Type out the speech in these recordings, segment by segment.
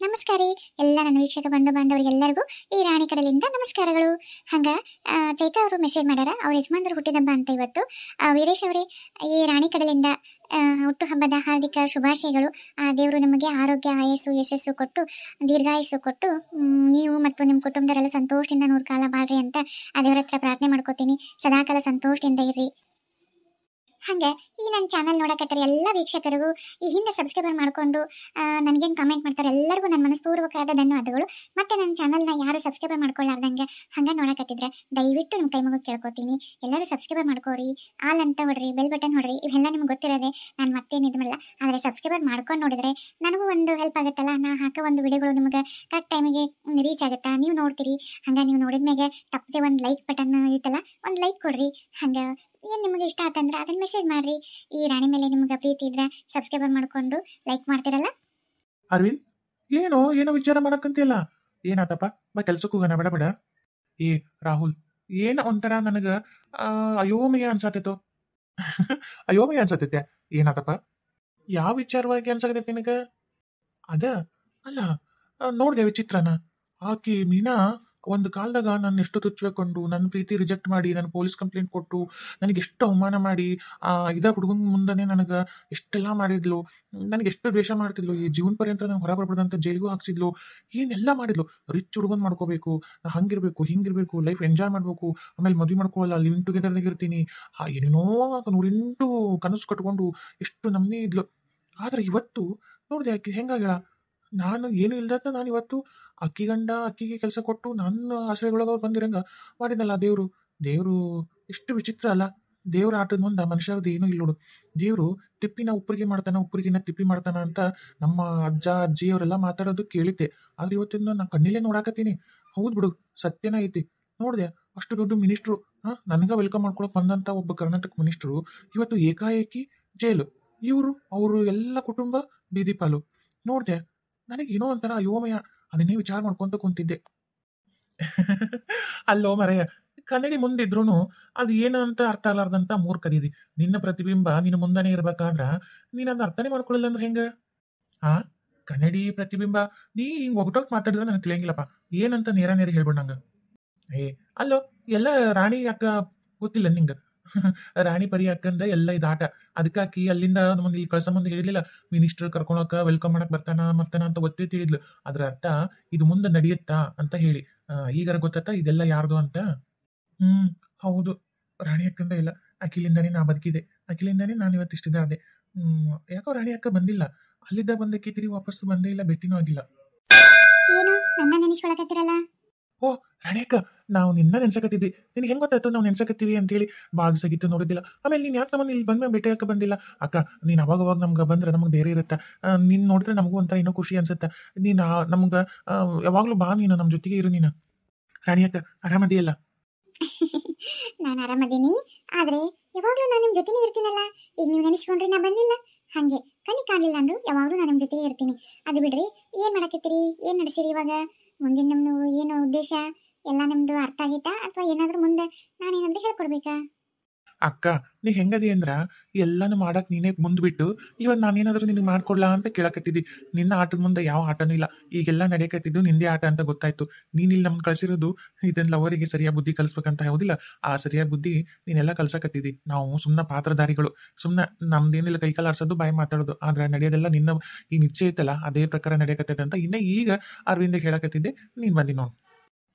ನಮಸ್ಕಾರ ರೀ ಎಲ್ಲ ನನ್ನ ವೀಕ್ಷಕ ಬಂಧು ಬಾಂಧವರಿಗೆಲ್ಲರಿಗೂ ಈ ರಾಣಿ ಕಡಲಿಂದ ನಮಸ್ಕಾರಗಳು. ಹಂಗ ಚೈತ್ರ ಅವರು ಮೆಸೇಜ್ ಮಾಡ್ಯಾರ, ಅವ್ರ ಯಜಮಾನ್ರು ಹುಟ್ಟಿದಬ್ಬ ಅಂತ ಇವತ್ತು. ವೀರೇಶ್ ಅವರೇ, ಈ ರಾಣಿ ಕಡಲಿಂದ ಹುಟ್ಟು ಹಬ್ಬದ ಹಾರ್ದಿಕ ಶುಭಾಶಯಗಳು. ದೇವರು ನಿಮಗೆ ಆರೋಗ್ಯ, ಆಯಸ್ಸು, ಯಶಸ್ಸು ಕೊಟ್ಟು ದೀರ್ಘಾಯಸ್ಸು ಕೊಟ್ಟು ನೀವು ಮತ್ತು ನಿಮ್ಮ ಕುಟುಂಬದವರೆಲ್ಲ ಸಂತೋಷದಿಂದ 100 ಕಾಲ ಬಾಳ್ರಿ ಅಂತ ದೇವರ ಹತ್ರ ಪ್ರಾರ್ಥನೆ ಮಾಡ್ಕೋತೀನಿ. ಸದಾಕಾಲ ಸಂತೋಷದಿಂದ ಇರ್ರಿ. ಹಾಗೆ ಈ ನನ್ನ ಚಾನಲ್ ನೋಡಕತ್ತಾರೆ ಎಲ್ಲ ವೀಕ್ಷಕರಿಗೂ, ಈ ಹಿಂದೆ ಸಬ್ಸ್ಕ್ರೈಬರ್ ಮಾಡಿಕೊಂಡು ನನಗೇನು ಕಮೆಂಟ್ ಮಾಡ್ತಾರೆ ಎಲ್ಲರಿಗೂ ನನ್ನ ಮನಸ್ಪೂರ್ವಕವಾದ ಧನ್ಯವಾದಗಳು. ಮತ್ತು ನನ್ನ ಚಾನಲ್ನ ಯಾರು ಸಬ್ಸ್ಕ್ರೈಬರ್ ಮಾಡ್ಕೊಳ್ಳಾರ್ದಂಗೆ ಹಂಗೆ ನೋಡಕತ್ತಿದ್ರೆ ದಯವಿಟ್ಟು ನಿಮ್ಮ ಕೈ ಮುಗಿ ಕೇಳ್ಕೊತೀನಿ, ಎಲ್ಲರೂ ಸಬ್ಸ್ಕ್ರೈಬರ್ ಮಾಡ್ಕೋರಿ, ಆಲ್ ಅಂತ ಹೊಡ್ರಿ, ಬೆಲ್ ಬಟನ್ ಹೊಡ್ರಿ. ಇವೆಲ್ಲ ನಿಮ್ಗೆ ಗೊತ್ತಿರೋದೆ, ನಾನು ಮತ್ತೇನಿದ್ಮಲ್ಲ. ಆದರೆ ಸಬ್ಸ್ಕ್ರೈಬರ್ ಮಾಡ್ಕೊಂಡು ನೋಡಿದ್ರೆ ನನಗೂ ಒಂದು ಹೆಲ್ಪ್ ಆಗುತ್ತಲ್ಲ, ನಾ ಹಾಕೋ ಒಂದು ವಿಡಿಯೋಗಳು ನಿಮಗೆ ಕರೆಕ್ಟ್ ಟೈಮಿಗೆ ರೀಚ್ ಆಗುತ್ತಾ, ನೀವು ನೋಡ್ತೀರಿ. ಹಂಗೆ ನೀವು ನೋಡಿದ್ಮೇಲೆ ತಪ್ಪದೆ ಒಂದು ಲೈಕ್ ಬಟನ್ ಇರುತ್ತಲ್ಲ, ಒಂದು ಲೈಕ್ ಕೊಡ್ರಿ. ಹಂಗೆ ಏನು ನಿಮಗೆ ಇಷ್ಟ ಆತಂದ್ರೆ ಅದನ್ನ ಮೆಸೇಜ್ ಮಾಡ್ರಿ. ಈ ರಾಣಿ ಮೇಲೆ ನಿಮ್ಗೆ ಪ್ರೀತಿ ಇದ್ರೆ ಸಬ್ಸ್ಕ್ರೈಬರ್ ಮಾಡ್ಕೊಂಡು ಲೈಕ್ ಮಾಡ್ತಿರಲ್ಲ. ಅರವಿಂದ್, ಏನೋ ವಿಚಾರ ಮಾಡಕ್ಕಂತಿಲ್ಲ. ಏನಾತಪ್ಪ? ಬಾ ಕೆಲ್ಸಕ್ಕೆ ಹೋಗೋಣ, ಬೇಡ ಬೇಡ. ಏ ರಾಹುಲ್, ಏನ ಒಂಥರ ನನಗೆ ಅಯೋಮಯ ಅನ್ಸತ್ತೈತೋ. ಅಯೋಮಯ ಅನ್ಸತ್ತೈತೆ. ಏನಾತಪ್ಪ? ಯಾವ ವಿಚಾರವಾಗಿ ಅನ್ಸಕತೈತಿ ನಿನಗೆ? ಅದ ಅಲ್ಲ, ನೋಡ್ದೆ ವಿಚಿತ್ರನ. ಆಕಿ ಮೀನಾ ಒಂದು ಕಾಲದಾಗ ನನ್ನ ಎಷ್ಟು ತುಚ್ಚಿಕೊಂಡು ನನ್ನ ಪ್ರೀತಿ ರಿಜೆಕ್ಟ್ ಮಾಡಿ ನನ್ನ ಪೊಲೀಸ್ ಕಂಪ್ಲೇಂಟ್ ಕೊಟ್ಟು ನನಗೆ ಎಷ್ಟು ಅವಮಾನ ಮಾಡಿ ಇದ ಹುಡುಗನ ಮುಂದೆ ನನಗೆ ಎಷ್ಟೆಲ್ಲ ಮಾಡಿದ್ಲು, ನನಗೆ ಎಷ್ಟು ದ್ವೇಷ ಮಾಡ್ತಿದ್ಲು, ಈ ಜೀವನ ಪರ್ಯಂತ ನಾನು ಹೊರ ಬರ್ಬಿಡ್ದಂತ ಜೈಲಿಗೂ ಹಾಕ್ಸಿದ್ಲು, ಏನೆಲ್ಲ ಮಾಡಿದ್ಲು. ರಿಚ್ ಹುಡುಗನ್ ಮಾಡ್ಕೋಬೇಕು, ಹಂಗಿರ್ಬೇಕು, ಹಿಂಗಿರ್ಬೇಕು, ಲೈಫ್ ಎಂಜಾಯ್ ಮಾಡಬೇಕು, ಆಮೇಲೆ ಮದುವೆ ಮಾಡ್ಕೊಳ್ಳಲ್ಲ, ಲಿವಿಂಗ್ ಟುಗೆದರ್ದಾಗ ಇರ್ತೀನಿ, ಏನೇನೋ 108 ಕನಸು ಕಟ್ಕೊಂಡು ಎಷ್ಟು ನಮ್ಮನೇ ಇದ್ಲು. ಆದ್ರೆ ಇವತ್ತು ನೋಡಿದೆ ಆಕೆ ಹೆಂಗಾಗ್ಯಾಳ. ನಾನು ಏನು ಇಲ್ದಂತ ನಾನು ಇವತ್ತು ಅಕ್ಕಿಗೆ ಕೆಲಸ ಕೊಟ್ಟು ನನ್ನ ಆಶ್ರಯದೊಳಗೆ ಅವ್ರು ಬಂದಿರಂಗ ಮಾಡಿದಲ್ಲ ದೇವರು ಎಷ್ಟು ವಿಚಿತ್ರ ಅಲ್ಲ. ದೇವ್ರ ಆಟದ ಮುಂದೆ ಮನುಷ್ಯರದ್ದು ಏನೂ ಇಲ್ಲ ನೋಡು. ದೇವರು ತಿಪ್ಪಿನ ಉಪ್ಪರಿಗೆ ಮಾಡ್ತಾನ, ಉಪ್ಪರಿಗಿನ ತಿಪ್ಪಿ ಮಾಡ್ತಾನ ಅಂತ ನಮ್ಮ ಅಜ್ಜ ಅಜ್ಜಿ ಅವರೆಲ್ಲ ಮಾತಾಡೋದು ಕೇಳಿದ್ದೆ. ಆದ್ರೆ ಇವತ್ತಿನ ನಾನು ಕಣ್ಣಿಲ್ಲೇ ನೋಡಾಕತ್ತೀನಿ. ಹೌದು ಬಿಡು, ಸತ್ಯನ ಐತಿ. ನೋಡಿದೆ ಅಷ್ಟು ದೊಡ್ಡ ಮಿನಿಸ್ಟ್ರು, ನನಗೆ ವೆಲ್ಕಮ್ ಮಾಡ್ಕೊಳಕ್ ಬಂದಂಥ ಒಬ್ಬ ಕರ್ನಾಟಕ ಮಿನಿಸ್ಟ್ರು ಇವತ್ತು ಏಕಾಏಕಿ ಜೈಲು. ಅವರು ಎಲ್ಲ ಕುಟುಂಬ ಬೀದಿ ಪಾಲು. ನೋಡಿದೆ ನನಗೆ ಏನೋ ಒಂಥರ ಅಯೋಮಯ. ಅದನ್ನೇ ವಿಚಾರ ಮಾಡ್ಕೊಂತ ಕುಂತಿದ್ದೆ. ಅಲ್ಲೋ ಮರೆಯ, ಕನ್ನಡಿ ಮುಂದಿದ್ರು ಅದು ಏನು ಅಂತ ಅರ್ಥ ಆಗ್ಲಾರ್ದಂತ ಮೂರ್ಖದಿದಿ. ನಿನ್ನ ಪ್ರತಿಬಿಂಬ ನಿನ್ನ ಮುಂದಾನೆ ಇರ್ಬೇಕಾದ್ರ ನೀನ್ ಅದನ್ನ ಅರ್ಥನೇ ಮಾಡ್ಕೊಳ್ಳಿಲ್ಲ ಅಂದ್ರೆ ಹೆಂಗ? ಕನ್ನಡಿ ಪ್ರತಿಬಿಂಬ ನೀ ಹಿಂಗ್ ಒಗಟೋಕ್ ಮಾತಾಡಿದ್ರೆ ನನಗೆ ತಿಳಿಯಂಗಿಲ್ಲಪ್ಪ. ಏನಂತ ನೇರ ಹೇಳ್ಬಿಡ್ ನಂಗ. ಅಲ್ಲೋ, ಎಲ್ಲ ರಾಣಿ ಅಕ್ಕ ಗೊತ್ತಿಲ್ಲ ನಿಂಗ? ರಾಣಿ ಪರಿ ಅಕ್ಕಂದ ಎಲ್ಲ ಇದಾಟ. ಅದಕ್ಕಾಕಿ ಅಲ್ಲಿಂದ ನಮ್ಮನ್ನ ಇಲ್ಲಿ ಕಳ್ಸಂಬಂದು ಹೇಳಿರ್ಲಿಲ್ಲ. ಮಿನಿಸ್ಟರ್ ಕರ್ಕೊಳಕ ವೆಲ್ಕಮ್ ಮಾಡಕ್ ಬರ್ತಾನ ಅಂತ ಗೊತ್ತೇ ತಿಳಿದ್ಲು. ಅದ್ರ ಅರ್ಥ ಇದು ಮುಂದೆ ನಡೆಯುತ್ತಾ ಅಂತ ಹೇಳಿ. ಈಗಾರ ಗೊತ್ತಾತ ಇದೆಲ್ಲ ಯಾರ್ದು ಅಂತ. ಹೌದು, ರಾಣಿ ಅಕ್ಕಂದ ಇಲ್ಲ, ಅಖಿಲಿಂದಾನೇ ನಾ ಬದುಕಿದೆ, ಅಖಿಲಿಂದಾನೇ ನಾನು ಇವತ್ತಿಷ್ಟಿದೆ ಅದೇ. ಯಾಕೋ ರಾಣಿ ಅಕ್ಕ ಬಂದಿಲ್ಲ. ಅಲ್ಲಿದ್ದ ಬಂದಕ್ಕೆ ತಿರುಗಿ ವಾಪಸ್ ಬಂದೇ ಇಲ್ಲ, ಭೇಟಿನೂ ಆಗಿಲ್ಲ. ಏನು ನನ್ನ ನೆನೆಸ್ಕೊಳಕತ್ತಿರಲ್ಲ? ಓ ರಾಣಿ ಅಕ್ಕ, ನಾವು ನಿನ್ನ ನೆನ್ಸಕತ್ತಿದ್ವಿ. ನಿನ್ಗೆ ಹೆಂಗ್ ಗೊತ್ತಾಯ್ತು ನಾವು ನೆನ್ಸಕತ್ತೀವಿ ಅಂತೇಳಿ? ಭಾಳ ದಿವಸ ಆಗಿತ್ತು ನೋಡಿದ್ದಿಲ್ಲ. ಆಮೇಲೆ ನೀನು ಯಾಕೆ ನಮ್ಮನ್ನ ಇಲ್ಲಿ ಬಂದ್ಮೇಲೆ ಭೇಟಿ ಹಾಕ ಬಂದಿಲ್ಲ? ಅಕ್ಕ, ನೀನು ಅವಾಗ ನಮ್ಗೆ ಬಂದ್ರೆ ನಮ್ಗೆ ಬೇರೆ ಇರುತ್ತಾ. ನೀನು ನೋಡಿದ್ರೆ ನಮಗೂ ಒಂಥರ ಏನೋ ಖುಷಿ ಅನ್ಸುತ್ತೆ. ನೀನು ನಮ್ಗೆ ಯಾವಾಗಲೂ ಬಾ, ನೀನು ನಮ್ಮ ಜೊತೆಗೆ ಇರು. ನೀನು ರಾಣಿ ಅಕ್ಕ ಆರಾಮದಿಯಲ್ಲ? ನಾನು ಆರಾಮದೀನಿ, ಆದ್ರೆ ಯಾವಾಗ್ಲೂ ನಾನು ನಿಮ್ ಜೊತೆನೇ ಇರ್ತೀನಲ್ಲ. ಈಗ ನೀವು ನೆನೆಸ್ಕೊಂಡ್ರೆ ನಾ ಬಂದಿಲ್ಲ, ಹಂಗೆ ಕಣ್ಣಿಗೆ ಕಾಣಲಿಲ್ಲ ಅಂದ್ರು ಯಾವಾಗ್ಲೂ ನಾನು ನಿಮ್ ಜೊತೆಗೆ ಇರ್ತೀನಿ. ಅದು ಬಿಡ್ರಿ, ಏನ್ ಮಾಡಕತ್ತೀರಿ, ಏನ್ ನಡೆಸಿರಿ ಇವಾಗ? ಮುಂದಿನ ನಮ್ದು ಏನು ಉದ್ದೇಶ ಎಲ್ಲ ನಮ್ದು ಅರ್ಥ ಆಗೈತಾ, ಅಥವಾ ಏನಾದ್ರೂ ಮುಂದೆ ನಾನೇನಾದ್ರೂ ಹೇಳ್ಕೊಡ್ಬೇಕಾ? ಅಕ್ಕ, ನೀ ಹೆಂಗದಿ ಅಂದ್ರ ಎಲ್ಲಾನು ಮಾಡಕ್ ನೀನೇ ಮುಂದ್ಬಿಟ್ಟು ಇವಾಗ ನಾನೇನಾದ್ರೂ ನಿನಗೆ ಮಾಡ್ಕೊಡ್ಲಾ ಅಂತ ಕೇಳಕತ್ತಿದ್ದಿ. ನಿನ್ನ ಆಟದ ಮುಂದೆ ಯಾವ ಆಟನೂ ಇಲ್ಲ. ಈಗೆಲ್ಲ ನಡೆಯಕತ್ತಿದ್ದು ನಿಂದೇ ಆಟ ಅಂತ ಗೊತ್ತಾಯ್ತು. ನೀನ್ ಇಲ್ಲಿ ನಮ್ಗೆ ಕಳ್ಸಿರೋದು ಇದನ್ನ ಲವರಿಗೆ ಸರಿಯಾಗಿ ಬುದ್ಧಿ ಕಲಿಸ್ಬೇಕಂತ. ಹೌದಿಲ್ಲ? ಆ ಸರಿಯಾಗಿ ಬುದ್ಧಿ ನೀನೆಲ್ಲ ಕಲ್ಸಕತ್ತಿದ್ದಿ. ನಾವು ಸುಮ್ಮನೆ ಪಾತ್ರಧಾರಿಗಳು, ಸುಮ್ಮನೆ ನಮ್ದೇನಿಲ್ಲ ಕೈಕಾಲು ಆಡ್ಸೋದು, ಬಾಯಿ ಮಾತಾಡೋದು. ಆದ್ರೆ ನಡೆಯೋದೆಲ್ಲ ನಿನ್ನ ಈ ನಿಶ್ಚಯ ಐತಲ್ಲ ಅದೇ ಪ್ರಕಾರ ನಡೆಯಕತ್ತೈತೆ ಅಂತ ಈಗ ಅರವಿಂದ ಹೇಳಕತ್ತಿದ್ದೆ. ನೀನ್ ಬಂದಿ ನೋಡು.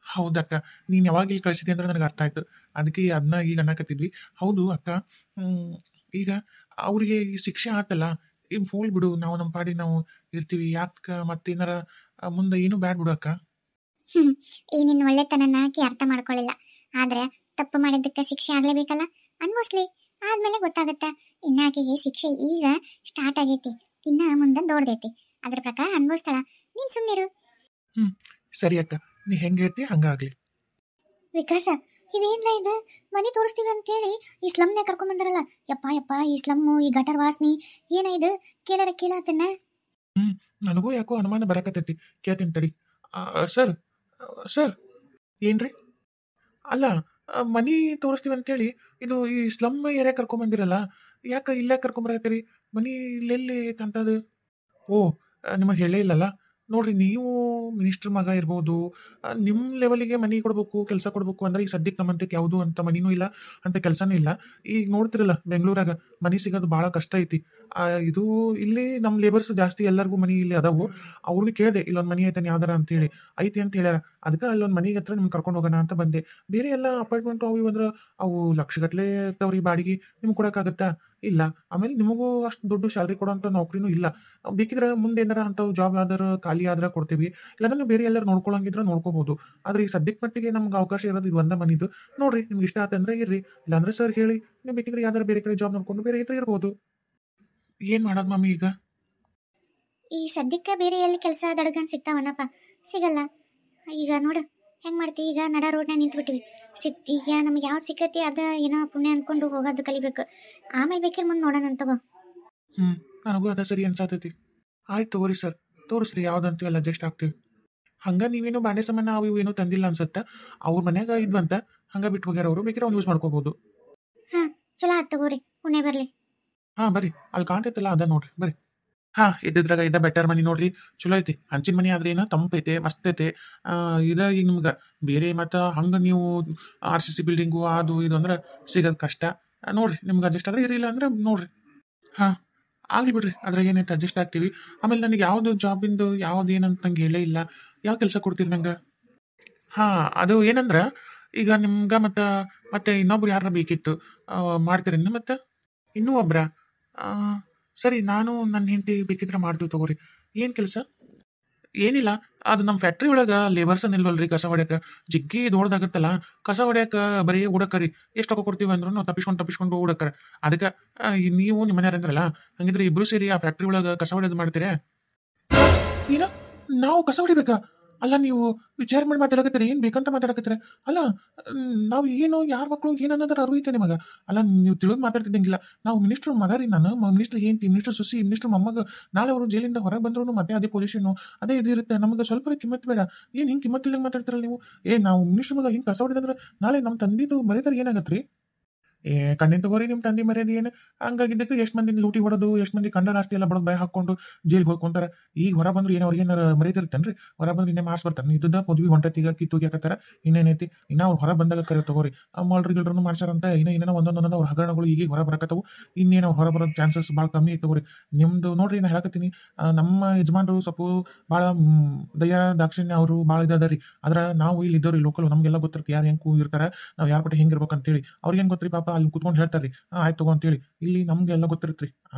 ಹೌದಕ್ಕ, ನೀನು ಯಾವಾಗ ಇಲ್ಲಿ ಕಳಿಸಿದೆ ಅಂದ್ರೆ ನನಗೆ ಅರ್ಥ ಆಯ್ತು. ಅದಕ್ಕೆ ಅದನ್ನ ಈಗ ಅನ್ನಕತ್ತಿದ್ವಿ. ಹೌದು ಅಕ್ಕ, ಈಗ ಅವ್ರಿಗೆ ಈ ಶಿಕ್ಷೆ ಆತಲ್ಲ, ಈಗ ಹೋಲ್ ಬಿಡು, ನಾವು ನಮ್ಮ ಪಾಡಿ ನಾವು ಇರ್ತೀವಿ. ಯಾಕ ಮತ್ತೇನಾರ ಮುಂದೆ ಏನು ಬ್ಯಾಡ್ ಬಿಡು ಅಕ್ಕ. ಈ ನಿನ್ನ ಒಳ್ಳೆತನನ ಆಕಿ ಅರ್ಥ ಮಾಡ್ಕೊಳ್ಳಿಲ್ಲ. ಆದ್ರೆ ತಪ್ಪು ಮಾಡಿದ್ದಕ್ಕೆ ಶಿಕ್ಷೆ ಆಗ್ಲೇಬೇಕಲ್ಲ, ಅನ್ಭವಿಸ್ಲಿ. ಆದ್ಮೇಲೆ ಗೊತ್ತಾಗತ್ತ. ಇನ್ನ ಆಕೆಗೆ ಶಿಕ್ಷೆ ಈಗ ಸ್ಟಾರ್ಟ್ ಆಗೈತಿ, ಇನ್ನ ಮುಂದೆ ದೊಡ್ಡದೈತಿ. ಅದ್ರ ಪ್ರಕಾರ ಅನ್ಭವಿಸ್ತಾಳ. ನೀನ್ ಸುಮ್ಮನಿರು. ಸರಿ ಅಕ್ಕ, ನೀ ಹೆಂಗೆ ಹೇಳ್ತಿ ಹಂಗಾಗ್ಲಿ. ವಿಕಾಸ, ಇದೇನ್ಲ ಇದು? ಮನೆ ತೋರಿಸ್ತೀವಿ ಅಂತೇಳಿ ಈ ಸ್ಲಮ್ನೇ ಕರ್ಕೊಂಬಂದಾರಲ್ಲ. ಯಪ್ಪ ಈ ಸ್ಲಮ್ಮು, ಈ ಗಟರ್ ವಾಸನಿ ಏನ ಇದು? ಕೇಳತ್ತನ್ನ. ನನಗೂ ಯಾಕೋ ಅನುಮಾನ ಬರಕತ್ತೈತಿ. ಕೇಳ್ತೀನಿ ತಡಿ. ಸರ್ ಸರ್ ಏನ್ರಿ? ಅಲ್ಲ, ಮನಿ ತೋರಿಸ್ತೀವಿ ಅಂತೇಳಿ ಇದು ಈ ಸ್ಲಮ್ ಏರಿಯಾ ಕರ್ಕೊಂಬಂದಿರಲ್ಲ, ಯಾಕೆ ಇಲ್ಲೇ ಕರ್ಕೊಂಬರಕತ್ತೀರಿ? ಮನಿ ಇಲ್ಲೆಲ್ಲಿ ಅಂತದು? ಓ, ನಿಮಗೆ ಹೇಳೇ ಇಲ್ಲಲ್ಲ. ನೋಡ್ರಿ ನೀವು ಮಿನಿಸ್ಟರ್ ಮಗ ಇರ್ಬೋದು, ನಿಮ್ಮ ಲೆವೆಲಿಗೆ ಮನಿ ಕೊಡ್ಬೇಕು, ಕೆಲಸ ಕೊಡ್ಬೇಕು ಅಂದ್ರೆ ಈಗ ಸದ್ಯಕ್ಕೆ ನಮ್ಮಂತಕ್ಕೆ ಯಾವುದು ಅಂತ ಮನಿನೂ ಇಲ್ಲ, ಅಂತ ಕೆಲಸನೂ ಇಲ್ಲ. ಈಗ ನೋಡ್ತಿರಲ್ಲ ಬೆಂಗಳೂರಾಗ ಮನಿ ಸಿಗೋದು ಭಾಳ ಕಷ್ಟ ಐತಿ. ಇದು ಇಲ್ಲಿ ನಮ್ಮ ಲೇಬರ್ಸ್ ಜಾಸ್ತಿ, ಎಲ್ಲರಿಗೂ ಮನಿ ಇಲ್ಲಿ ಅದಾವು. ಅವ್ರನ್ನ ಕೇಳಿದೆ ಇಲ್ಲೊಂದು ಮನಿ ಐತೆ ಯಾವ್ದಾರ ಅಂತೇಳಿ, ಐತಿ ಅಂತ ಹೇಳ್ಯಾರ. ಅದಕ್ಕೆ ಅಲ್ಲೊಂದು ಮನಿ ಹತ್ರ ನಿಮ್ಗೆ ಕರ್ಕೊಂಡು ಹೋಗೋಣ ಅಂತ ಬಂದೆ. ಬೇರೆ ಎಲ್ಲ ಅಪಾರ್ಟ್ಮೆಂಟ್ ಅವು ಇವು ಅಂದ್ರೆ ಅವು ಲಕ್ಷಗಟ್ಟಲೆ ಇರ್ತಾವ್ರಿ ಬಾಡಿಗೆ, ನಿಮ್ಗೆ ಕೊಡೋಕ್ಕಾಗತ್ತಾ? ಇಲ್ಲ. ಆಮೇಲೆ ನಿಮಗೂ ಅಷ್ಟು ದೊಡ್ಡ ಸ್ಯಾಲ್ರಿ ಕೊಡೋಂಥ ನೌಕರಿನೂ ಇಲ್ಲ. ಬೇಕಿದ್ರೆ ಮುಂದೆ ಏನಾರ ಅಂಥವು ಜಾಬ್ ಯಾವ್ದಾರು ಖಾಲಿ ಆದ್ರೆ ಕೊಡ್ತೀವಿ, ಇಲ್ಲಾಂದ್ರೆ ನೀವು ಬೇರೆ ಎಲ್ಲರೂ ನೋಡ್ಕೊಳಂಗಿದ್ರೆ ನೋಡ್ಕೋಬಹುದು. ಆದ್ರೆ ಈ ಸದ್ಯಕ್ಕೆ ಮಟ್ಟಿಗೆ ನಮ್ಗೆ ಅವಕಾಶ ಇರೋದು ಇದು ಒಂದೇ ಮನಿದು. ನೋಡ್ರಿ ನಿಮ್ಗೆ ಇಷ್ಟ ಆತಂದ್ರೆ ಇರ್ರಿ, ಇಲ್ಲಾಂದ್ರೆ ಸರ್ ಹೇಳಿ ನೀವು ಬೇಕಿದ್ರೆ ಯಾವ್ದಾರು ಬೇರೆ ಕಡೆ ಜಾಬ್ ನೋಡ್ಕೊಂಡು ಬೇರೆ ಇದ್ರೆ ಇರ್ಬೋದು. ಏನು ಮಾಡೋದು ಮಮ್ಮಿ ಈಗ? ಈ ಸದ್ಯಕ್ಕೆ ಬೇರೆ ಎಲ್ಲಿ ಕೆಲಸ ದಡಗನ್ ಸಿಗ್ತಾವನಪ್ಪ? ಸಿಗಲ್ಲ. ಈಗ ನೋಡು ಹೆಂಗೆ ಮಾಡ್ತಿ, ಈಗ ನಡ ರೋಡ್ನಾಗ ನಿಂತ್ಬಿಟ್ಟಿವಿ. ಈಗ ನಮ್ಗೆ ಯಾವ್ದು ಸಿಕ್ಕತಿ ಅದ ಏನೋ ಪುಣ್ಯ ಅಂದ್ಕೊಂಡು ಹೋಗೋದು ಕಲಿಬೇಕು. ಆಮೇಲೆ ಬೇಕಿದ್ರೆ ಮುಂದೆ ನೋಡೋಣ ಅಂತ ತಗೋ. ನನಗೂ ಅದ ಸರಿ ಅನ್ಸಾತೈತಿ. ಆಯ್ತು ತಗೋರಿ ಸರ್, ತೋರಿಸ್ರಿ ಯಾವ್ದಂತ ಎಲ್ಲ ಅಡ್ಜಸ್ಟ್ ಆಗ್ತೀವಿ. ಹಂಗೆ ನೀವೇನು ಬಾಂಡೆ ಸಾಮಾನು ಅವು ಇವು ಏನೂ ತಂದಿಲ್ಲ ಅನ್ಸುತ್ತೆ, ಅವ್ರ ಮನ್ಯಾಗ ಇದ್ವಂತ ಹಂಗೆ ಬಿಟ್ಟು ಹೋಗ್ಯಾರ ಅವರು, ಬೇಕಿದ್ರೆ ಅವ್ನು ಯೂಸ್ ಮಾಡ್ಕೋಬೋದು. ಹಾಂ ಚಲೋ ಆಯ್ತು ತಗೋರಿ, ಪುಣ್ಯ ಬರಲಿ. ಬರ್ರಿ, ಅಲ್ಲಿ ಕಾಣ್ತೈತಲ್ಲ ಅದ ನೋಡ್ರಿ, ಬರ್ರಿ. ಇದ್ದಿದ್ರಾಗ ಇದ ಬೆಟರ್ ಮನಿ ನೋಡ್ರಿ, ಚಲೋ ಐತಿ. ಹಂಚಿನ ಮನಿ ಆದ್ರೆ ಏನೋ ತಂಪೈತೆ, ಮಸ್ತ್ ಐತೆ. ಇದ ಈಗ ನಿಮ್ಗೆ ಬೇರೆ ಮತ್ತು ಹಂಗೆ ನೀವು RCC ಬಿಲ್ಡಿಂಗು ಅದು ಇದು ಅಂದ್ರೆ ಸಿಗೋದು ಕಷ್ಟ. ನೋಡ್ರಿ ನಿಮ್ಗೆ ಅಡ್ಜಸ್ಟ್ ಆದ್ರೆ ಇರಲಿಲ್ಲ ಅಂದ್ರೆ ನೋಡ್ರಿ. ಆಗಲಿ ಬಿಡ್ರಿ, ಅದ್ರಾಗ ಏನೈತೆ ಅಡ್ಜಸ್ಟ್ ಆಗ್ತೀವಿ. ಆಮೇಲೆ ನನಗೆ ಯಾವುದು ಜಾಬಿಂದು ಯಾವ್ದು ಏನಂತ ನಂಗೆ ಹೇಳೇ ಇಲ್ಲ. ಯಾವ ಕೆಲಸ ಕೊಡ್ತೀರಿ ನಂಗೆ? ಅದು ಏನಂದ್ರೆ ಈಗ ನಿಮ್ಗೆ ಮತ್ತೆ ಇನ್ನೊಬ್ರು ಯಾರ ಬೇಕಿತ್ತು, ಮಾಡ್ತೀರೇನು? ಮತ್ತೆ ಇನ್ನೂ ಒಬ್ರ? ಸರಿ, ನಾನು ನನ್ನ ಹೆಂಡತಿ ಬೇಕಿದ್ರೆ ಮಾಡ್ತೀವಿ ತಗೋರಿ. ಏನು ಕೆಲಸ? ಏನಿಲ್ಲ, ಅದು ನಮ್ಮ ಫ್ಯಾಕ್ಟ್ರಿ ಒಳಗೆ ಲೇಬರ್ಸ್ ನಿಲ್ವಲ್ರಿ ಕಸ ಹೊಡ್ಯಕ್ಕೆ, ಜಿಗ್ಗಿ ದೊಡ್ಡದಾಗತ್ತಲ್ಲ. ಕಸ ಹೊಡ್ಯಕ್ಕೆ ಬರೀ ಹುಡಕರಿ ಎಷ್ಟು ರೊಕ್ಕ ಕೊಡ್ತೀವಿ ಅಂದ್ರೂ ನಾವು ತಪ್ಪಿಸ್ಕೊಂಡು ಹುಡಕ್ಕಾರ. ಅದಕ್ಕೆ ನೀವು ನಿಮ್ಮ ಮನೆಯವ್ರು ಅಂದ್ರಲ್ಲ, ಹಂಗಿದ್ರೆ ಇಬ್ರು ಸೇರಿ ಆ ಫ್ಯಾಕ್ಟ್ರಿ ಒಳಗೆ ಕಸ ಹೊಡೆಯೋದು ಮಾಡ್ತೀರಾ? ಏನ, ನಾವು ಕಸ ಹೊಡಿಬೇಕಾ? ಅಲ್ಲ, ನೀವು ವಿಚಾರ ಮಾಡಿ ಮಾತಾಡಕತ್ತೀರಿ, ಏನು ಬೇಕಂತ ಮಾತಾಡಕತ್ತೀರ? ಅಲ್ಲ, ನಾವು ಏನು ಯಾರ ಮಕ್ಕಳು ಏನು ಅನ್ನೋದ್ರ ಅರಿವಿತೆ ನಿಮಗೆ? ಅಲ್ಲ, ನೀವು ತಿಳಿದು ಮಾತಾಡ್ತಿದ್ದಂಗಿಲ್ಲ. ನಾವು ಮಿನಿಸ್ಟರ್ ಮಗ ರೀ, ನಾನು ಮಿನಿಸ್ಟರ್ ಏನಂತ ಮಿನಿಸ್ಟರ್ ಸುಸಿ ಮಿನಿಸ್ಟರ್ ಮೊಮ್ಮಗ. ನಾಳೆ ಅವರು ಜೈಲಿಂದ ಹೊರಗೆ ಬಂದ್ರು ಮತ್ತೆ ಅದೇ ಪೊಸಿಷನ್ನು ಅದೇ ಇದು ಇರುತ್ತೆ. ನಮಗೆ ಸ್ವಲ್ಪ ಕಿಮ್ಮತ್ ಬೇಡ? ಏನು ಹಿಂಗೆ ಕಿಮ್ಮತ್ತಿಲ್ಲಂಗೆ ಮಾತಾಡ್ತಿರಲ್ಲ ನೀವು? ನಾವು ಮಿನಿಸ್ಟರ್ ಮಗ ಹಿಂಗೆ ಕಸ ಹೊಡಿದಂದ್ರೆ ನಾಳೆ ನಮ್ಮ ತಂದಿದ್ದು ಮರ್ಯಾದೆ ಏನಾಗತ್ತೆ ರೀ? ಕಣ್ಣಿನ ತಗೋರಿ, ನಿಮ್ಮ ತಂದೆ ಮರ್ಯಾದೆ ಏನು? ಹಂಗಾಗಿದ್ದಕ್ಕೆ ಎಷ್ಟು ಮಂದಿ ಲೂಟಿ ಹೊಡೋದು, ಎಷ್ಟು ಮಂದಿ ಕಂಡ ಆಸ್ತಿ ಎಲ್ಲ ಬಡದು ಭಯ ಹಾಕೊಂಡು ಜೈಲಿಗೆ ಹೋಗ್ಕೊಂತಾರೆ. ಈಗ ಹೊರ ಬಂದ್ರು ಏನೋ ಅವ್ರಿಗೆ ಏನಾರು ಮರ್ಯಾದೆ ಇರ್ತೇನ್ರಿ? ಹೊರ ಬಂದ್ರೆ ಇನ್ನೇ ಮಾರ್ಕ್ಸ್ ಬರ್ತಾರೆ. ಇದ್ದದ ಪದವಿ ಹೊಂಟತಿ, ಈಗ ಕಿತ್ತೋಗಿ ಹಾಕತ್ತಾರ. ಇನ್ನೇನೈತಿ, ಇನ್ನ ಅವ್ರು ಹೊರ ಬಂದಾಗ ಕರೆ ತಗೋರಿ. ಮಾಲ್ರಿ ಗಿಲ್ರನ್ನು ಮಾಡ್ಸಾರಂತ ಇನ್ನೇನೋ ಒಂದೊಂದೊಂದು ಅವ್ರ ಹಗರಣಗಳು ಈಗ ಹೊರ ಬರಕತ್ತವು. ಇನ್ನೇನು ಅವ್ರು ಹೊರ ಬರೋದು ಚಾನ್ಸಸ್ ಭಾಳ ಕಮ್ಮಿ ಐತೆ ತಗೋರಿ. ನಿಮ್ದು ನೋಡ್ರಿ, ನಾನು ಹೇಳಕತ್ತೀನಿ, ನಮ್ಮ ಯಜಮಾನ್ರು ಸ್ವಲ್ಪ ಭಾಳ ದಯಾ ದಾಕ್ಷಿಣ್ಯ ಅವರು ಭಾಳ ಇದರಿ. ಆದ್ರೆ ನಾವು ಇಲ್ಲಿ ಇದ್ದವ್ರಿ ಲೋಕಲ್, ನಮಗೆಲ್ಲ ಗೊತ್ತಿರ್ತಾರೆ ಯಾರು ಹೆಂಗೆ ಇರ್ತಾರೆ, ನಾವು ಯಾರ ಪಟ್ಟಿ ಹೆಂಗೆ ಇರ್ಬೇಕಂತೇಳಿ. ಅವ್ರಿಗೇನು ಗೊತ್ತ್ರಿ ಪಾಪ, ಅಲ್ಲಿ ಕುತ್ಕೊಂಡು ಹೇಳ್ತಾರೆ ರೀ, ಆಯ್ತು ತಗೋ ಅಂತೇಳಿ. ಇಲ್ಲಿ ನಮ್ಗೆ ಎಲ್ಲ ಗೊತ್ತಿರುತ್ತೆ ರೀ.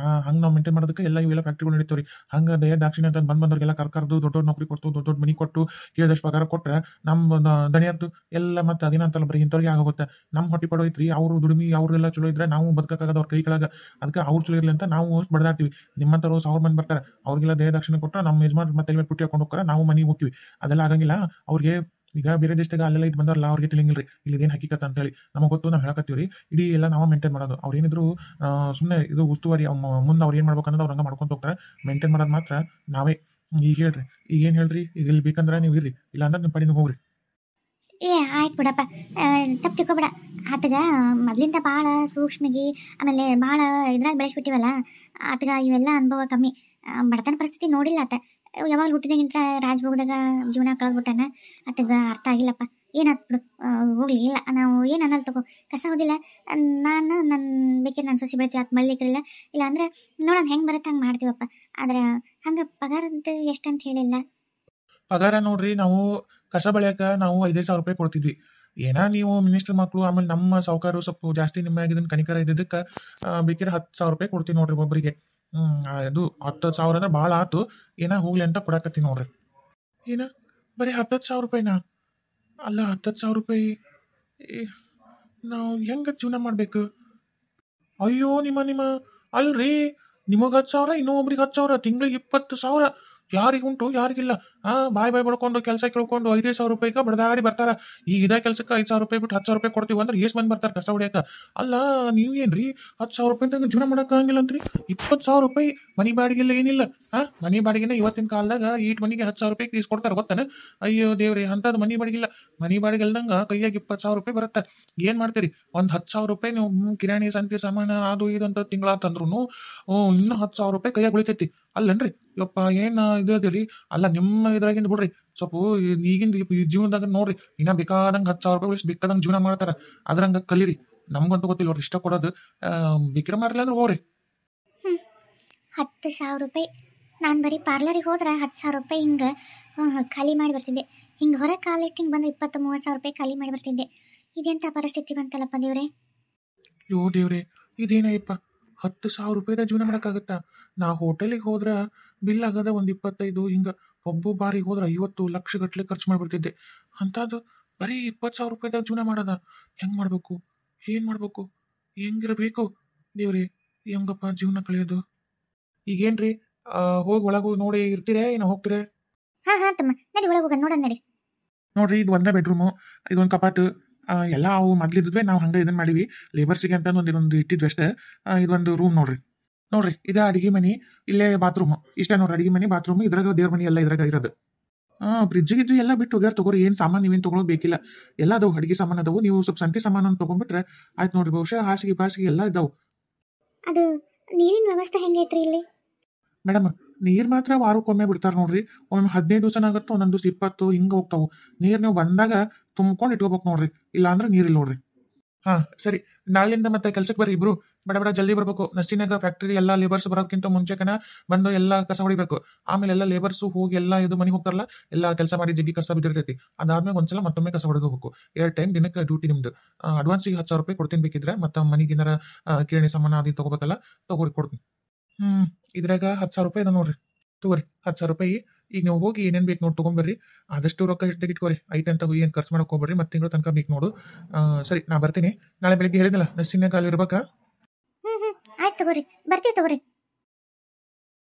ಹಂಗೆ ನಾವು ಮೇಂಟೈನ್ ಮಾಡೋದಕ್ಕೆ ಎಲ್ಲ ಇವೆಲ್ಲ ಫ್ಯಾಕ್ಟ್ರಿಗಳು ನಡೀತಾವೆ ರೀ. ಹಂಗೆ ದಯಾ ದಾಕ್ಷಿಣ್ಯ ಅಂತ ಬಂದವ್ರಿಗೆಲ್ಲ ಕರ್ಕರ್ದು ದೊಡ್ಡ ನೌಕರಿ ಕೊಟ್ಟು ದೊಡ್ಡ ಮನಿ ಕೊಟ್ಟು ಕೇಳಿದಷ್ಟು ಪಗಾರ ಕೊಟ್ಟರೆ ನಮ್ಮ ದಣಿಯರ್ದು ಎಲ್ಲ ಮತ್ತೆ ಅದೇನಂತಲ್ಲ ಬರೀ ಇಂಥವ್ರಿಗೆ ಆಗೋಗುತ್ತೆ. ನಮ್ಮ ಹೊಟ್ಟೆ ಪಡೋ ಐತ್ರಿ, ಅವರು ದುಡಿಮಿ ಅವರೆಲ್ಲ ಚಲೋ ಇದ್ರೆ ನಾವು ಬದುಕಾಗದ ಅವ್ರ ಕೈ ಕೆಳಗೆ. ಅದಕ್ಕೆ ಅವ್ರು ಚಲೋ ಇರಲಿ ಅಂತ ನಾವು ಬಡದಾಡ್ತೀವಿ. ನಿಮ್ಮಂಥವ್ರು 1000 ಮಂದಿ ಬರ್ತಾರೆ, ಅವ್ರಿಗೆಲ್ಲ ದಯಾ ದಾಕ್ಷಿಣ್ಯ ಕೊಟ್ಟರೆ ನಮ್ಮ ಯಜಮಾನ್ ಮತ್ತೆ ಮೇಲೆ ಪುಟ್ಟಿ ಹಾಕೊಂಡು ಹೋಗ್ತಾರೆ, ನಾವು ಮನೆಗೆ ಹೋಗ್ತೀವಿ. ಅದೆಲ್ಲ ಆಗಂಗಿಲ್ಲ ಅವ್ರಿಗೆ. ಈಗ ಬೇರೆ ದೇಶದಾಗ ಅಲ್ಲೆಲ್ಲ ಇದು ಬಂದಾರಲ್ಲ, ಅವ್ರಿಗೆ ತಿಳಿಯಂಗಿಲ್ರಿ ಇಲ್ಲಿ ಏನು ಹಕ್ಕಿಕತ್ತ ಅಂತೇಳಿ. ನಮಗೆ ಗೊತ್ತು, ನಾವು ಹೇಳಕತ್ತೀವಿ ರೀ. ಇಡೀ ಎಲ್ಲ ನಾವು ಮೇಂಟೈನ್ ಮಾಡೋದು. ಅವ್ರು ಏನಿದ್ರು ಸುಮ್ಮನೆ ಇದು ಉಸ್ತುವಾರಿ, ಮುಂದೆ ಅವ್ರು ಏನು ಮಾಡ್ಬೇಕು ಅನ್ನೋದು ಅವ್ರು ಹಂಗೆ ಮಾಡ್ಕೊಂತ ಹೋಗ್ತಾರೆ. ಮೇಂಟೈನ್ ಮಾಡೋದು ಮಾತ್ರ ನಾವೇ. ಈಗ ಹೇಳ್ರಿ, ಈಗ ಏನು ಹೇಳ್ರಿ, ಈಗ ಇಲ್ಲಿ ಬೇಕಂದ್ರೆ ನೀವು ಇರ್ರಿ, ಇಲ್ಲ ಅಂದ್ರೆ ನಿಮ್ಮ ಪಡಿನ ಹೋಗ್ರಿ. ಆಯ್ತು ಬಿಡಪ್ಪ, ತಪ್ಪು ತಿಳ್ಕೊಬೇಡ. ಆತಗ ಮೊದಲಿಂದ ಭಾಳ ಸೂಕ್ಷ್ಮಗಿ, ಆಮೇಲೆ ಭಾಳ ಇದ್ರಾಗ ಬೆಳೆಸ್ಬಿಟ್ಟಿವಲ್ಲ, ಆತಗ ಇವೆಲ್ಲ ಅನುಭವ ಕಮ್ಮಿ. ಬಡತನ ಪರಿಸ್ಥಿತಿ ನೋಡಿಲ್ಲ ಆತ. ಯಾವಾಗ ಹುಟ್ಟಿದಾಗಿಂತ ರಾಜಭೋಗದಾಗ ಜೀವನ ಕಳೆದ್ಬಿಟ್ಟಾನ. ಆತಗ ಅರ್ಥ ಆಗಿಲ್ಲಪ್ಪ. ಏನಾಯ್ತು ಬಿಡು, ಹೋಗ್ಲಿ. ಇಲ್ಲ ನಾವು ಏನು ಅನ್ನಲ್ಲ ತಗೋ, ಕಸ ಹೋದಿಲ್ಲ. ನಾನು ಬೇಕಿದ್ರೆ ನಾನು ಸೊಸಿ ಬೆಳಿತೀವಿ, ಆತು ಮಳ್ಳಿಕ್ಕಿಲ್ಲ. ಇಲ್ಲ ಅಂದ್ರೆ ನೋಡೋಣ ಹೆಂಗೆ ಬರುತ್ತೆ ಹಂಗೆ ಮಾಡ್ತೀವಪ್ಪ. ಆದ್ರೆ ಹಂಗೆ ಪಗಾರದ್ದು ಎಷ್ಟಂತ ಹೇಳಿಲ್ಲ. ಪಗಾರ ನೋಡ್ರಿ, ನಾವು ಕಸ ಬೆಳೆಯಕ್ಕೆ ನಾವು 5,000 ರೂಪಾಯಿ ಕೊಡ್ತಿದ್ವಿ. ನೀವು ಮಿನಿಸ್ಟರ್ ಮಕ್ಕಳು, ಆಮೇಲೆ ನಮ್ಮ ಸಾವುಕಾರು ಸ್ವಲ್ಪ ಜಾಸ್ತಿ ನಿಮ್ಮ ಇದನ್ನ ಕನಿಕರ ಇದ್ದಿದ್ದಕ್ಕೆ ಬೇಕಿದ್ರೆ 10,000 ರೂಪಾಯಿ ಕೊಡ್ತೀವಿ ನೋಡ್ರಿ ಒಬ್ಬರಿಗೆ. ಅದು 10,000 ಅಂದ್ರೆ ಭಾಳ ಆತು. ಹೋಗ್ಲಿ ಅಂತ ಕೊಡಕತ್ತೀನಿ ನೋಡ್ರಿ. ಬರೀ 10,000 ರೂಪಾಯಿನಾ? ಅಲ್ಲ, 10,000 ರೂಪಾಯಿ ನಾವು ಹೆಂಗೆ ಜೀವನ ಮಾಡಬೇಕು? ಅಯ್ಯೋ, ನಿಮ್ಮ ಅಲ್ರಿ, ನಿಮಗೆ 10,000, ಇನ್ನೊಬ್ರಿಗೆ 10,000, ತಿಂಗಳಿಗೆ 20,000. ಯಾರಿಗುಂಟು ಯಾರಿಗಿಲ್ಲ? ಬಾಯ್ ಬಡ್ಕೊಂಡು ಕೆಲಸ ಕೇಳ್ಕೊಂಡು 5,000 ರೂಪಾಯಿಗೆ ಬಡದಾಡಿ ಬರ್ತಾರ. ಈಗ ಇದೇ ಕೆಲಸಕ್ಕೆ 5,000 ರೂಪಾಯಿ ಬಿಟ್ಟು 10,000 ರೂಪಾಯಿ ಕೊಡ್ತೀವಿ ಅಂದ್ರೆ ಎಷ್ಟು ಮಂದಿ ಬರ್ತಾರೆ ಕಸ ಹೊಡ್ಯಾಕ? ಅಲ್ಲ, ನೀವು ಏನ್ರಿ 10,000 ರೂಪಾಯಿದಾಗ ಜೀವನ ಮಾಡೋಕ್ಕಾಗಿಲ್ಲ ಅಂತ್ರಿ? 20,000 ರೂಪಾಯಿ ಮನಿ ಬಾಡಿಗೆಲ್ಲ ಏನಿಲ್ಲ. ಮನಿ ಬಾಡಿಗೆನ ಇವತ್ತಿನ ಕಾಲದಾಗ ಈಟ್ ಮನಿಗೆ 10,000 ರೂಪಾಯಿ ಇಸ್ಕೊಡ್ತಾರೆ ಗೊತ್ತಾನೆ? ಅಯ್ಯೋ ದೇವ್ರಿ, ಅಂಥದ್ದು ಮನಿ ಬಾಡಿಗಿಲ್ಲ. ಮನಿ ಬಾಡಿಗೆ ಇಲ್ದಂಗೆ ಕೈಯಾಗ 20,000 ರೂಪಾಯಿ ಬರುತ್ತೆ. ಏನು ಮಾಡ್ತೀರಿ? ಒಂದು 10,000 ರೂಪಾಯಿ ನೀವು ಕಿರಾಣಿ ಸಂತೆ ಸಾಮಾನು ಅದು ಇದು ಅಂತ ತಿಂಗಳ ತಂದ್ರು ಇನ್ನೂ 10,000 ರೂಪಾಯಿ ಕೈಯಾಗ ಉಳಿತೈತಿ. ಅಲ್ಲನ್ರಿ ಯಪ್ಪ ಏನು ಇದು ಅದೇರಿ. ಅಲ್ಲ ನಿಮ್ಮ ಇದ್ರಾಗಿಂದ ಬಿಡ್ರಿ ಸ್ವಲ್ಪ ಈಗಿಂದ ಈ ಜೀವನದಾಗ ನೋಡ್ರಿ ಇನ್ನ ಬೇಕಾದಂಗೆ 10,000 ರೂಪಾಯಿ ಉಳಿಸಿ ಬೇಕಾದಂಗೆ ಜೀವನ ಮಾಡ್ತಾರ. ಅದ್ರಂಗ ಕಲೀರಿ. ನಮ್ಗಂತೂ ಗೊತ್ತಿಲ್ಲ ಅವ್ರು ಇಷ್ಟ ಕೊಡೋದು. ಬೇಕಿರ ಮಾಡ್ಲಿಲ್ಲ ಅಂದ್ರೆ ಹೋಗ್ರಿ. 10,000 ರೂಪಾಯಿ ನಾನು ಬರೀ ಪಾರ್ಲರಿಗೆ ಹೋದ್ರೆ 10,000 ರೂಪಾಯಿ ಹಿಂಗೆ ಖಾಲಿ ಮಾಡಿ ಬರ್ತಿದ್ದೆ. ಹಿಂಗೆ ಹೊರ ಕಾಲಿಟ್ಟು ಹಿಂಗೆ ಬಂದು 20,000-30,000 ರೂಪಾಯಿ ಖಾಲಿ ಮಾಡಿ ಬರ್ತಿದ್ದೆ. ಇದೆಂಥ ಪರಿಸ್ಥಿತಿ ಬಂತಲ್ಲಪ್ಪ ದೇವ್ರೆ. ಯೋ ದೇವ್ರೆ, ಇದೇನಯ್ಯಪ್ಪ 10,000 ರೂಪಾಯಿದ ಜೀವನ ಮಾಡೋಕ್ಕಾಗತ್ತಾ? ನಾ ಹೋಟೆಲಿಗೆ ಹೋದ್ರೆ ಬಿಲ್ ಆಗದ ಒಂದು 25 ಹಿಂಗೆ. ಬಾರಿಗೆ ಹೋದ್ರೆ 50 ಲಕ್ಷ ಗಟ್ಟಲೆ ಖರ್ಚು ಮಾಡಿಬಿಡ್ತಿದ್ದೆ. ಅಂಥದ್ದು ಬರೀ 20,000 ರೂಪಾಯಿದಾಗ ಜೀವನ ಮಾಡೋದ? ಹೆಂಗೆ ಮಾಡಬೇಕು? ಏನು ಮಾಡಬೇಕು? ಹೆಂಗಿರಬೇಕು? ದೇವ್ರೆ, ಹೆಂಗಪ್ಪ ಜೀವನ ಕಳೆಯೋದು? ಈಗೇನ್ರಿ ಹೋಗಿ ಒಳಗೆ ಹೋಗಿ ನೋಡಿ ಇರ್ತೀರೇ ಏನೋ ಹೋಗ್ತೀರೇ? ಹಾಂ ತಮ್ಮ ನಡಿ ಒಳಗೆ ಹೋಗೋಣ ನೋಡೋಣ ನಡಿ. ನೋಡ್ರಿ ಇದು ಒಂದೇ ಬೆಡ್ರೂಮು, ಇದೊಂದು ಕಪಾಟು. ಎಲ್ಲ ಅವು ಮೊದ್ಲಿದ್ವಿ, ನಾವು ಹಂಗೆ ಇದನ್ನ ಮಾಡೀವಿ. ಲೇಬರ್ಸಿಗೆ ಅಂತ ಇದೊಂದು ಇಟ್ಟಿದ್ವಿ ಅಷ್ಟೇ. ಇದೊಂದು ರೂಮ್ ನೋಡ್ರಿ ಇದೇ ಅಡಿಗೆ ಮನೆ, ಇಲ್ಲೇ ಬಾತ್ರೂಮ್. ಇಷ್ಟೇ ನೋಡ್ರಿ ಅಡಿಗೆ ಮನೆ ಬಾತ್ರೂಮ್, ಇದ್ರಾಗ ದೇವ್ರ ಮನೆ ಎಲ್ಲ ಇದ್ರಾಗ ಇರೋದು. ಫ್ರಿಜ್ ಗಿಜ್ಜು ಎಲ್ಲ ಬಿಟ್ಟು ಹೋಗ್ಯಾರ ತಗೋರಿ. ಏನು ಸಾಮಾನು ನೀವೇನು ತೊಗೊಳೋದು ಬೇಕಿಲ್ಲ. ಎಲ್ಲ ಅದಾವು, ಅಡಿಗೆ ಸಾಮಾನು ಅದಾವು. ನೀವು ಸ್ವಲ್ಪ ಸಂತಿ ಸಾಮಾನು ತೊಗೊಂಡ್ಬಿಟ್ರೆ ಆಯ್ತು ನೋಡ್ರಿ. ಬಹುಶಃ ಹಾಸಿಗೆ ಎಲ್ಲ ಇದಾವು. ಅದು ನೀರಿನ ವ್ಯವಸ್ಥೆ ಹೆಂಗೈತ್ರಿ ಇಲ್ಲಿ? ಮೇಡಮ್, ನೀರು ಮಾತ್ರ ವಾರಕ್ಕೊಮ್ಮೆ ಬಿಡ್ತಾರೆ ನೋಡ್ರಿ. ಒಮ್ಮೆ 15 ದಿವಸನ ಆಗುತ್ತೆ, ಒಂದೊಂದು ದಿವಸ 20 ಹಿಂಗೆ ಹೋಗ್ತಾವು. ನೀರು ನೀವು ಬಂದಾಗ ತುಂಬ್ಕೊಂಡು ಇಟ್ಕೋಬೇಕು ನೋಡ್ರಿ, ಇಲ್ಲ ಅಂದ್ರೆ ನೀರಿಲ್ಲ ನೋಡ್ರಿ. ಹಾಂ ಸರಿ, ನಾಳೆಯಿಂದ ಮತ್ತೆ ಕೆಲ್ಸಕ್ಕೆ ಬರ್ರಿ ಇಬ್ರು. ಬಡ ಜಲ್ದಿ ಬರ್ಬೇಕು. ನರ್ಸಿನಾಗ ಫ್ಯಾಕ್ಟ್ರಿ ಎಲ್ಲ ಲೇಬರ್ಸ್ ಬರೋದಕ್ಕಿಂತ ಮುಂಚೆಕನ ಬಂದು ಎಲ್ಲ ಕಸ ಹೊಡಿಬೇಕು. ಆಮೇಲೆ ಎಲ್ಲ ಲೇಬರ್ಸು ಹೋಗಿ ಎಲ್ಲ ಇದು ಮನೆಗೆ ಹೋಗ್ತಾರಲ್ಲ, ಎಲ್ಲ ಕೆಲಸ ಮಾಡಿ ಜಗ್ಗಿ ಕಸ ಬಿದ್ದಿರ್ತೈತಿ. ಅದಾದ್ಮೇಲೆ ಒಂದ್ಸಲ ಮತ್ತೊಮ್ಮೆ ಕಸ ಹೊಡೆದು ಹೋಗ್ಬೇಕು. 2 ಟೈಮ್ ದಿನಕ್ಕೆ ಡ್ಯೂಟಿ ನಿಮ್ದು. ಅಡ್ವಾನ್ಸಿಗೆ 10,000 ರೂಪಾಯಿ ಕೊಡ್ತೀನಿ. ಬೇಕಿದ್ರೆ ಮತ್ತೆ ಮನೆಗೆ ಏನಾರ ಕಿರಾಣಿ ಸಾಮಾನು ಅದು ತೊಗೋಬೇಕಲ್ಲ, ತೊಗೋರಿ ಕೊಡ್ತೀನಿ. ಇದ್ರಾಗ 10,000 ರೂಪಾಯಿ ಇದೆ ನೋಡ್ರಿ, ತಗೋರಿ 10,000 ರೂಪಾಯಿ. ಈಗ ನೀವು ಹೋಗಿ ಏನೇನು ಬೇಕು ನೋಡಿ ತೊಗೊಂಬರ್ರಿ. ಆದಷ್ಟು ರೊಕ್ಕ ತೆಗಿಟ್ಕೋರಿ. ಐತೆ ಏನು ಖರ್ಚು ಮಾಡಕ್ಕೆ ಹೋಗ್ಬೇಡ್ರಿ. ಮತ್ತೆ ತಿಂಗಳು ತನಕ ಬೇಕು ನೋಡು. ಸರಿ, ನಾ ಬರ್ತೀನಿ. ನಾಳೆ ಬೆಳಿಗ್ಗೆ ಹೇಳಿದ್ನಲ್ಲ ನರ್ಸಿನಾಗ ಅಲ್ಲಿ ಇರ್ಬೇಕಾ? ಆಯ್ತು ತಗೋರಿ, ಬರ್ತೀವಿ ತಗೋರಿ.